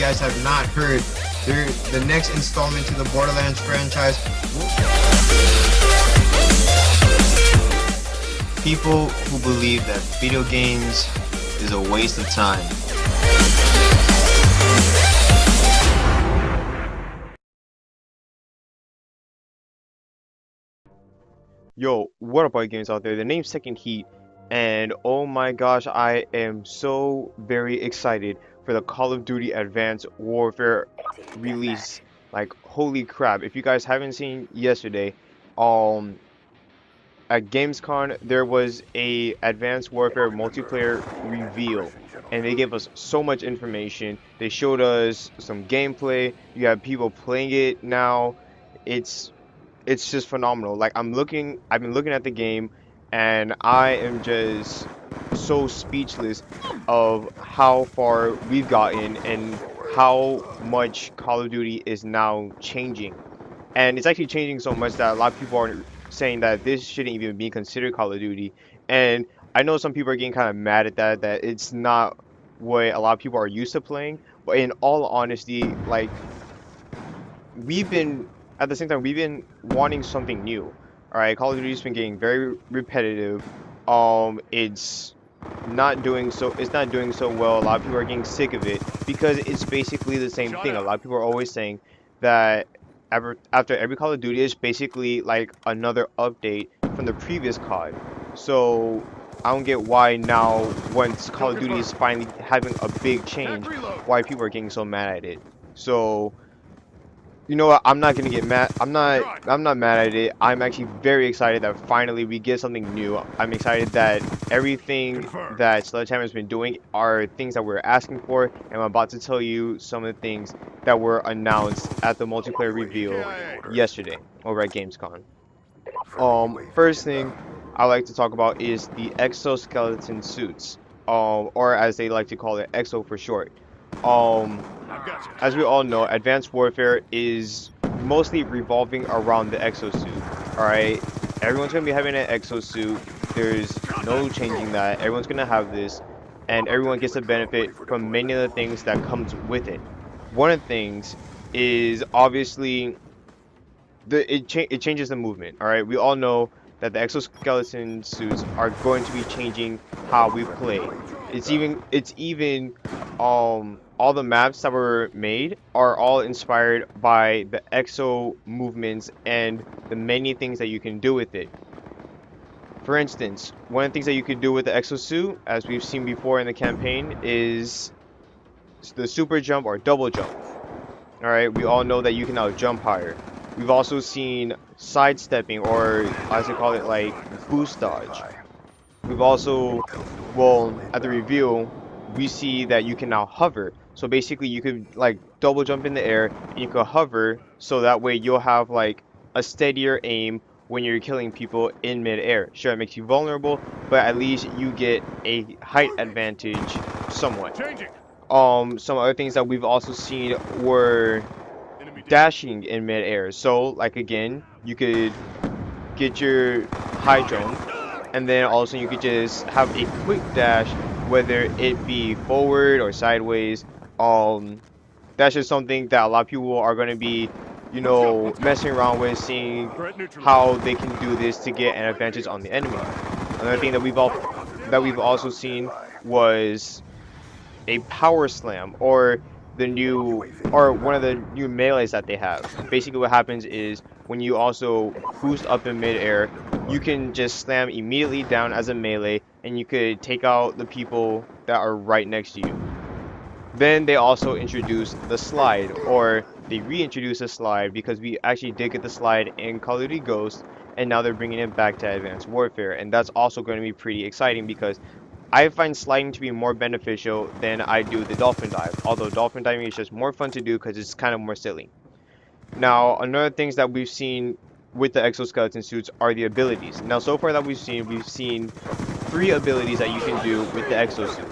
guys have not heard, the next installment to the Borderlands franchise. People who believe that video games is a waste of time. Yo, what up all you gamers out there? The name's Second Heat, and oh my gosh, I am so very excited for the Call of Duty Advanced Warfare release. Like, holy crap, if you guys haven't seen yesterday, at Gamescom there was a Advanced Warfare multiplayer reveal, and they gave us so much information. They showed us some gameplay. You have people playing it now. It's just phenomenal. Like, I've been looking at the game, and I am just so speechless of how far we've gotten and how much Call of Duty is now changing. And it's actually changing so much that a lot of people are saying that this shouldn't even be considered Call of Duty. And I know some people are getting kind of mad at that it's not what a lot of people are used to playing. But in all honesty, like, at the same time, we've been wanting something new. Alright, Call of Duty's been getting very repetitive. It's not doing so well. A lot of people are getting sick of it because it's basically the same thing. A lot of people are always saying that after every Call of Duty is basically like another update from the previous COD. So I don't get why now, once Call of Duty is finally having a big change, why people are getting so mad at it. So, you know what? I'm not gonna get mad. I'm not mad at it. I'm actually very excited that finally we get something new. I'm excited that everything that Sledgehammer's been doing are things that we're asking for, and I'm about to tell you some of the things that were announced at the multiplayer reveal yesterday over at Gamescom. First thing I like to talk about is the exoskeleton suits, or as they like to call it, EXO for short. As we all know, Advanced Warfare is mostly revolving around the exosuit. Alright, everyone's gonna be having an exosuit. There's no changing that. Everyone's gonna have this, and everyone gets a benefit from many of the things that comes with it. One of the things is obviously it changes the movement. Alright, we all know that the exoskeleton suits are going to be changing how we play. It's even all the maps that were made are all inspired by the exo movements and the many things that you can do with it. For instance, one of the things that you could do with the exosuit, as we've seen before in the campaign, is the super jump or double jump. Alright, we all know that you can now jump higher. We've also seen sidestepping, or as they call it, like boost dodge. We've also, well, at the reveal, we see that you can now hover. So basically you could like double jump in the air and you could hover, so that way you'll have like a steadier aim when you're killing people in mid-air. Sure, it makes you vulnerable, but at least you get a height advantage somewhat. Some other things that we've also seen were dashing in mid-air. So like, again, you could get your high jump, and then also you could just have a quick dash, whether it be forward or sideways. That's just something that a lot of people are going to be, you know, messing around with, seeing how they can do this to get an advantage on the enemy. Another thing that we've also seen was a power slam, or one of the new melees that they have. Basically what happens is when you also boost up in mid-air, you can just slam immediately down as a melee, and you could take out the people that are right next to you. Then they also introduced the slide, or they reintroduced the slide, because we actually did get the slide in Call of Duty Ghosts, and now they're bringing it back to Advanced Warfare. And that's also going to be pretty exciting, because I find sliding to be more beneficial than I do the dolphin dive, although dolphin diving is just more fun to do because it's kind of more silly. Now, another things that we've seen with the exoskeleton suits are the abilities. Now, so far that we've seen 3 abilities that you can do with the exosuit.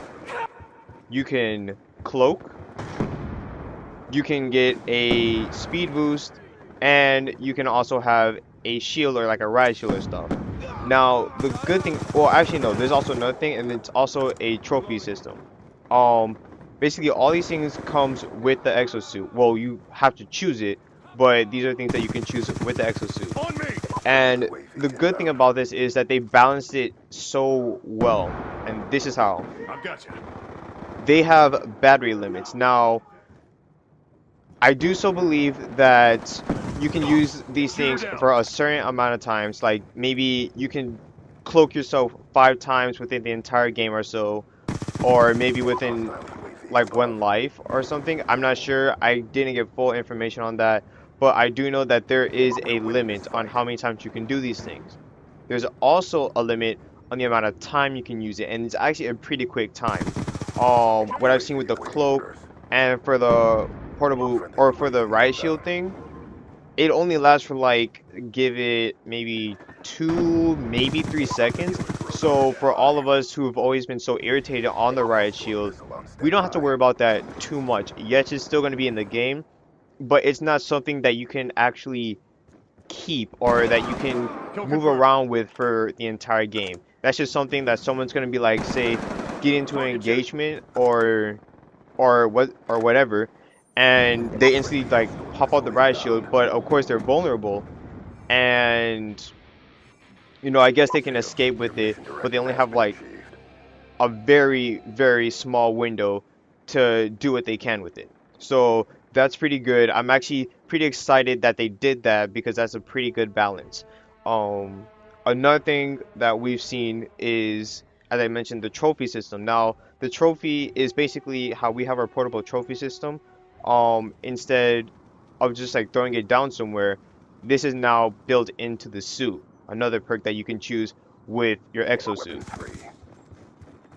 You can cloak, you can get a speed boost, and you can also have a shield, or like a riot shield or stuff. Now, the good thing, well, actually no, there's also another thing, and it's also a trophy system. Basically, all these things comes with the exosuit. Well, you have to choose it, but these are things that you can choose with the exosuit. On me! And the good thing about this is that they balanced it so well. And this is how. I've got you. They have battery limits. Now, I do so believe that you can use these things for a certain amount of times. Like, maybe you can cloak yourself 5 times within the entire game or so. Or maybe within, like, 1 life or something. I'm not sure. I didn't get full information on that. But I do know that there is a limit on how many times you can do these things. There's also a limit on the amount of time you can use it, and it's actually a pretty quick time. What I've seen with the cloak and for the portable or for the riot shield thing, it only lasts for like, give it maybe 2, maybe 3 seconds. So for all of us who have always been so irritated on the riot shield, we don't have to worry about that too much. Yes, it's still going to be in the game, but it's not something that you can actually keep or that you can move around with for the entire game. That's just something that someone's going to be like, say, get into an engagement or whatever, and they instantly like pop out the riot shield, but of course they're vulnerable, and you know, I guess they can escape with it, but they only have like a very, very small window to do what they can with it. So that's pretty good. I'm actually pretty excited that they did that because that's a pretty good balance. Another thing that we've seen is, as I mentioned, the trophy system. Now, the trophy is basically how we have our portable trophy system. Instead of just like throwing it down somewhere, this is now built into the suit. Another perk that you can choose with your exosuit.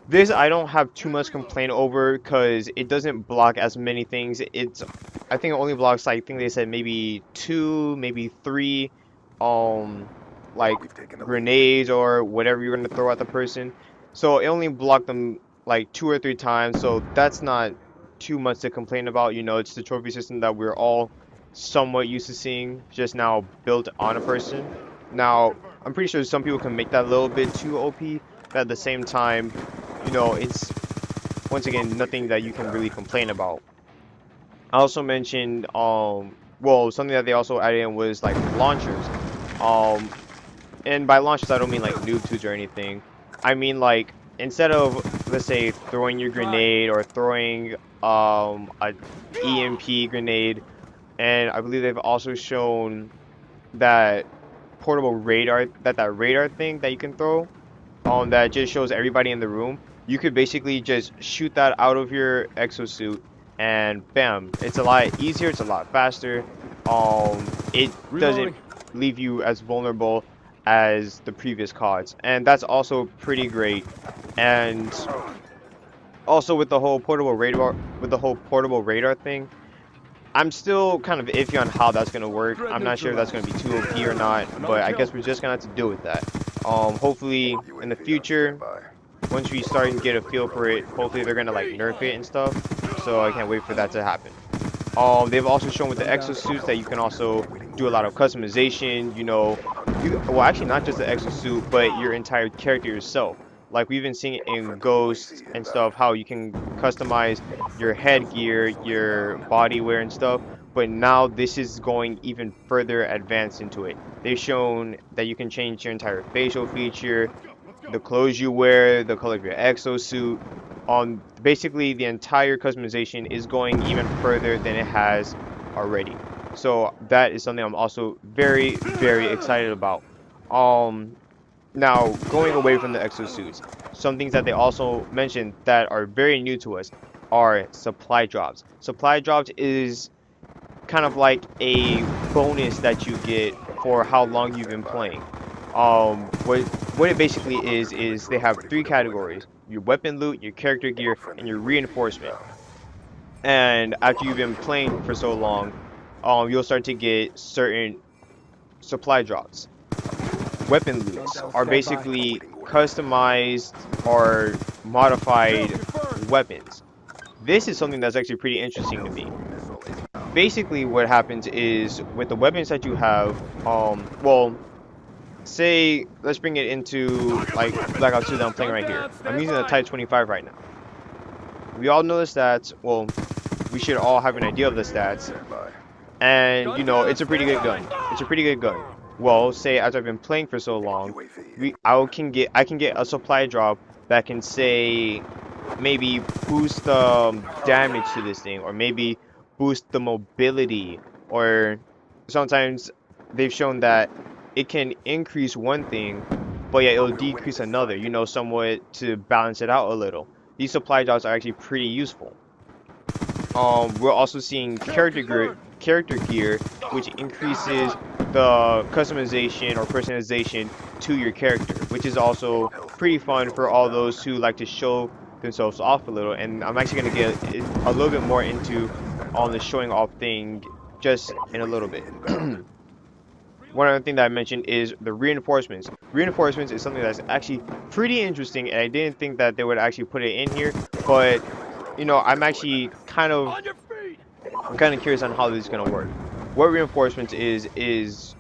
This I don't have too much complaint over because it doesn't block as many things. I think it only blocks, like, I think they said maybe 2, maybe 3, like grenades or whatever you're gonna throw at the person. So it only blocked them like 2 or 3 times. So that's not too much to complain about. You know, it's the trophy system that we're all somewhat used to seeing, just now built on a person. Now, I'm pretty sure some people can make that a little bit too OP, but at the same time, you know, it's, once again, nothing that you can really complain about. I also mentioned, well, something that they also added in was, like, launchers. And by launchers, I don't mean, like, noob tubes or anything. I mean, like, instead of, let's say, throwing your grenade or throwing, a EMP grenade, and I believe they've also shown that portable radar, that radar thing that you can throw, that just shows everybody in the room. You could basically just shoot that out of your exosuit, and bam, it's a lot easier, it's a lot faster. It doesn't leave you as vulnerable as the previous CODs, and that's also pretty great. And also with the whole portable radar thing, I'm still kind of iffy on how that's gonna work. I'm not sure if that's gonna be too OP or not, but I guess we're just gonna have to deal with that. Hopefully in the future, once we start and get a feel for it, hopefully they're gonna like nerf it and stuff. So I can't wait for that to happen. They've also shown with the exosuits that you can also do a lot of customization. You know, well, actually not just the exosuit, but your entire character yourself. Like we've been seeing it in Ghosts and stuff, how you can customize your headgear, your body wear and stuff. But now this is going even further advanced into it. They've shown that you can change your entire facial feature, the clothes you wear, the color of your exosuit. Basically the entire customization is going even further than it has already. So that is something I'm also very, very excited about. Now, going away from the exosuits, some things that they also mentioned that are very new to us are supply drops. Supply drops is kind of like a bonus that you get for how long you've been playing. What it basically is they have 3 categories: your weapon loot, your character gear, and your reinforcement. And after you've been playing for so long, you'll start to get certain supply drops. Weapon loots are basically customized or modified weapons. This is something that's actually pretty interesting to me. Basically what happens is with the weapons that you have, well, say let's bring it into like Black Ops 2 that I'm playing right here. I'm using the Type 25 right now. We all know the stats. Well, we should all have an idea of the stats. And, you know, it's a pretty good gun. It's a pretty good gun. Well, say as I've been playing for so long, I can get a supply drop that can say maybe boost the damage to this thing, or maybe boost the mobility, or sometimes they've shown that it can increase one thing, but yeah, it'll decrease another, you know, somewhat to balance it out a little. These supply drops are actually pretty useful. We're also seeing character gear, which increases the customization or personalization to your character, which is also pretty fun for all those who like to show themselves off a little. And I'm actually going to get a little bit more into on the showing off thing just in a little bit. One other thing that I mentioned is the reinforcements. Reinforcements is something that's actually pretty interesting, and I didn't think that they would actually put it in here, but you know, I'm actually kind of curious on how this is going to work. What reinforcements is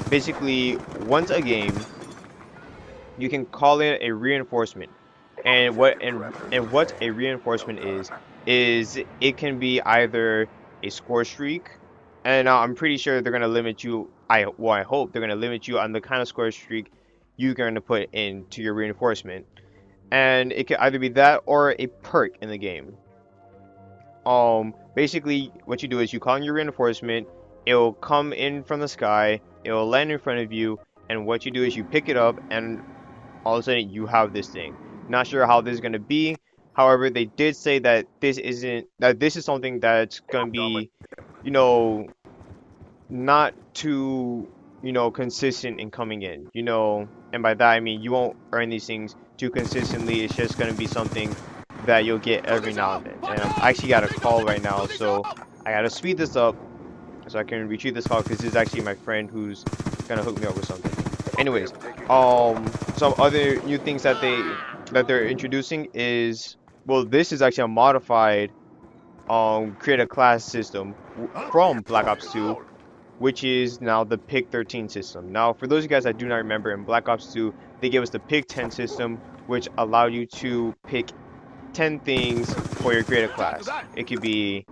basically once a game you can call it a reinforcement, and what a reinforcement is it can be either a score streak, and I'm pretty sure they're going to limit you. I hope they're going to limit you on the kind of score streak you're going to put into your reinforcement. And it could either be that or a perk in the game. Basically what you do is you call in your reinforcement, it'll come in from the sky, it'll land in front of you, and what you do is you pick it up, and all of a sudden you have this thing. Not sure how this is going to be. However, they did say that this is something that's going to be, you know, not too, you know, consistent in coming in, you know, and by that I mean you won't earn these things too consistently. It's just going to be something that you'll get every now and then. And I actually got a call right now, so I gotta speed this up so I can retrieve this call, because this is actually my friend who's gonna hook me up with something. Anyways, some other new things that they're introducing is, well, this is actually a modified create a class system from Black Ops 2, which is now the Pick 13 system. Now, for those of you guys that do not remember, in Black Ops 2, they gave us the Pick 10 system, which allowed you to pick 10 things for your creative class. It could be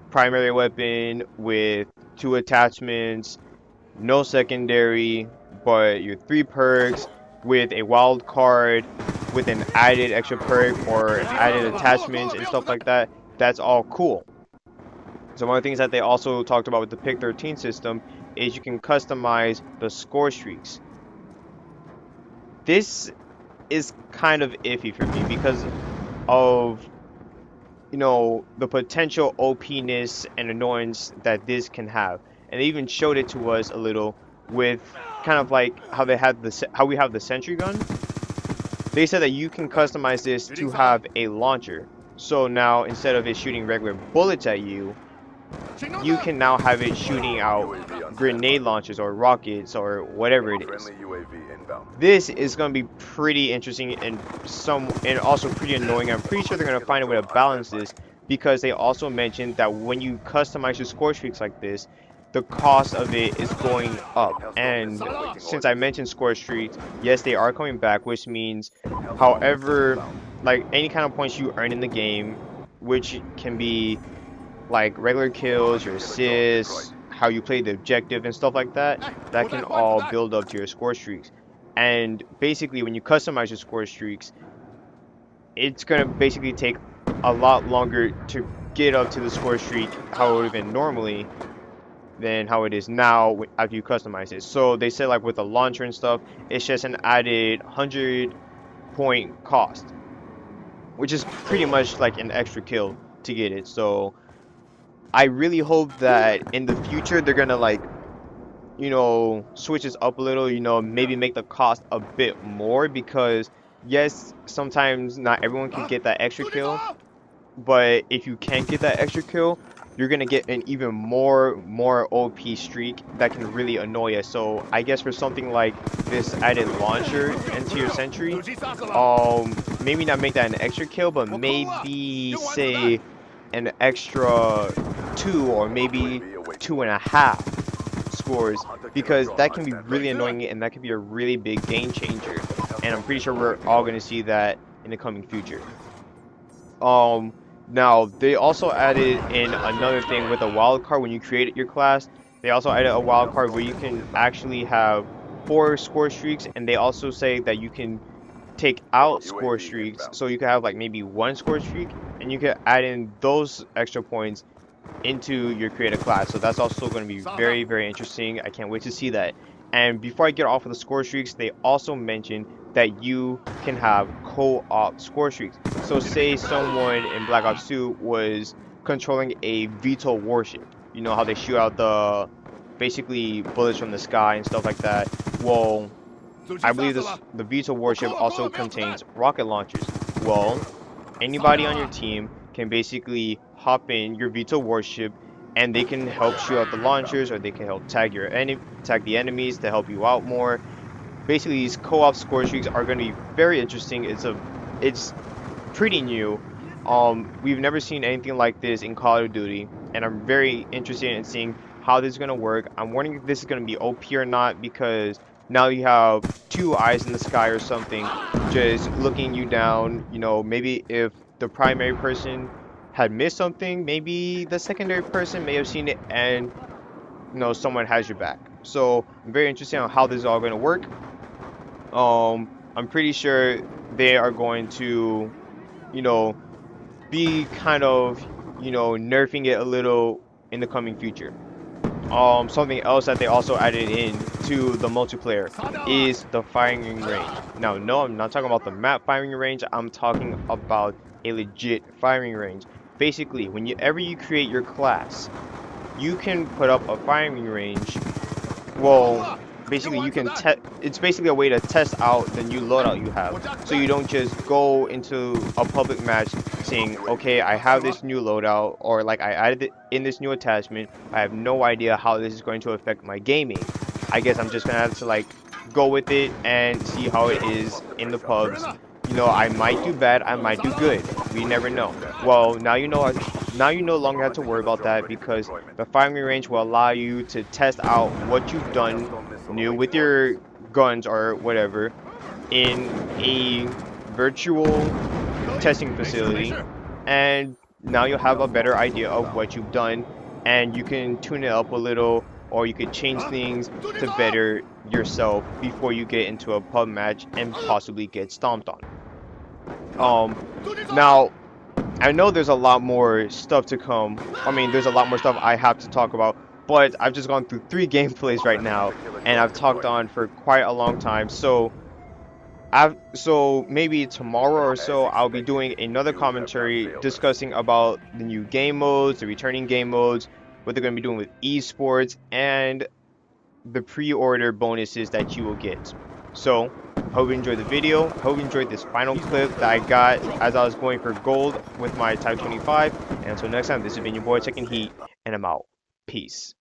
primary weapon with 2 attachments, no secondary, but your 3 perks with a wild card with an added extra perk or added attachments and stuff like that. That's all cool. So one of the things that they also talked about with the Pick 13 system is you can customize the score streaks. This is kind of iffy for me because of, you know, the potential OP-ness and annoyance that this can have. And they even showed it to us a little with kind of like how we have the sentry gun. They said that you can customize this to have a launcher. So now instead of it shooting regular bullets at you, you can now have it shooting out grenade launchers or rockets or whatever it is. This is going to be pretty interesting and also pretty annoying. I'm pretty sure they're going to find a way to balance this, because they also mentioned that when you customize your score streaks like this, the cost of it is going up. And since I mentioned score streaks, yes, they are coming back, which means however, like any kind of points you earn in the game, which can be like regular kills, your assists, how you play the objective and stuff like that, that can all build up to your score streaks. And basically when you customize your score streaks, it's going to basically take a lot longer to get up to the score streak how it would have been normally than how it is now after you customize it. So they said like with the launcher and stuff, it's just an added 100-point cost, which is pretty much like an extra kill to get it. So I really hope that in the future they're gonna, like, you know, switch this up a little, you know, maybe make the cost a bit more, because yes, sometimes not everyone can get that extra kill, but if you can get that extra kill, you're gonna get an even more OP streak that can really annoy us. So I guess for something like this added launcher into your sentry, maybe not make that an extra kill, but maybe say an extra 2 or maybe 2.5 scores, because that can be really annoying and that can be a really big game changer. And I'm pretty sure we're all going to see that in the coming future. Now, they also added in another thing with a wild card when you create your class. They also added a wild card where you can actually have 4 score streaks, and they also say that you can take out score streaks, so you can have like maybe 1 score streak, and you can add in those extra points into your creative class. So that's also going to be very, very interesting. I can't wait to see that. And before I get off of the score streaks, they also mentioned that you can have co-op score streaks. So say someone in Black Ops 2 was controlling a VTOL warship. You know how they shoot out the basically bullets from the sky and stuff like that. Well, I believe the VTOL warship also contains rocket launchers. Well, anybody on your team can basically hop in your VTOL warship, and they can help shoot out the launchers, or they can help tag the enemies to help you out more. Basically, these co-op score streaks are going to be very interesting. It's pretty new. We've never seen anything like this in Call of Duty, and I'm very interested in seeing how this is going to work. I'm wondering if this is going to be OP or not, because now you have 2 eyes in the sky or something just looking you down. You know, maybe if the primary person had missed something, maybe the secondary person may have seen it, and you know, someone has your back. So I'm very interested on how this is all going to work. I'm pretty sure they are going to, you know, be kind of, you know, nerfing it a little in the coming future. Something else that they also added in to the multiplayer is the firing range. Now, no, I'm not talking about the map firing range. I'm talking about a legit firing range. Basically, whenever you create your class, you can put up a firing range. Well, basically you can it's basically a way to test out the new loadout you have, so you don't just go into a public match saying, okay, I have this new loadout, or like I added it in this new attachment, I have no idea how this is going to affect my gaming. I guess I'm just gonna have to like go with it and see how it is in the pubs. You know, I might do bad, I might do good, we never know. Well, now you know, now you no longer have to worry about that, because the firing range will allow you to test out what you've done new with your guns or whatever in a virtual testing facility, and now you'll have a better idea of what you've done, and you can tune it up a little, or you could change things to better yourself before you get into a pub match and possibly get stomped on. Now, I know there's a lot more stuff to come. I mean, there's a lot more stuff I have to talk about, but I've just gone through 3 gameplays right now, and I've talked on for quite a long time. So maybe tomorrow or so I'll be doing another commentary discussing about the new game modes, the returning game modes, what they're going to be doing with esports, and the pre-order bonuses that you will get. So hope you enjoyed the video. Hope you enjoyed this final clip that I got as I was going for gold with my Type 25. And until next time, this has been your boy Tekken Heat, and I'm out. Peace.